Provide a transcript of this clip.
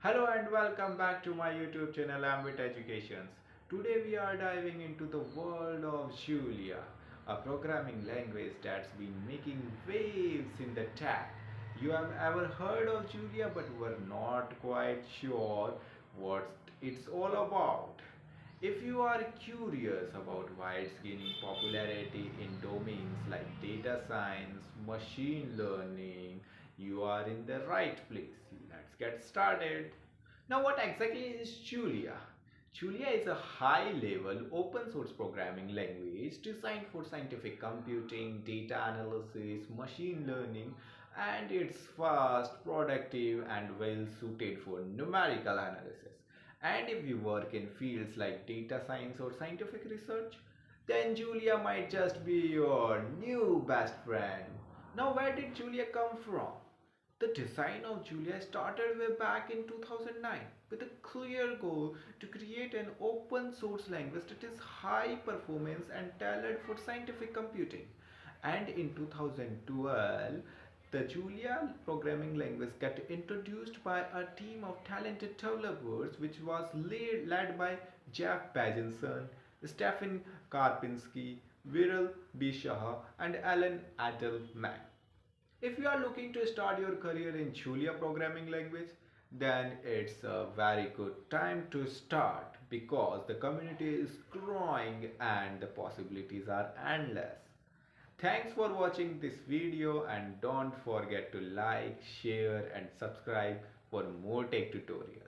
Hello and welcome back to my YouTube channel Ambit Educations. Today we are diving into the world of Julia, a programming language that's been making waves in the tech. You have ever heard of Julia but were not quite sure what it's all about. If you are curious about why it's gaining popularity in domains like data science, machine learning, you are in the right place. Let's get started. Now, what exactly is Julia? Julia is a high level open source programming language designed for scientific computing, data analysis, machine learning, and it's fast, productive, and well suited for numerical analysis. And if you work in fields like data science or scientific research, then Julia might just be your new best friend. Now, where did Julia come from? The design of Julia started way back in 2009 with a clear goal to create an open source language that is high performance and tailored for scientific computing. And in 2012, the Julia programming language got introduced by a team of talented developers which was led by Jeff Bezos, Stephen Karpinski, Viral B. Shah, and Alan Adelman. If you are looking to start your career in Julia programming language, then it's a very good time to start because the community is growing and the possibilities are endless. Thanks for watching this video and don't forget to like, share and subscribe for more tech tutorials.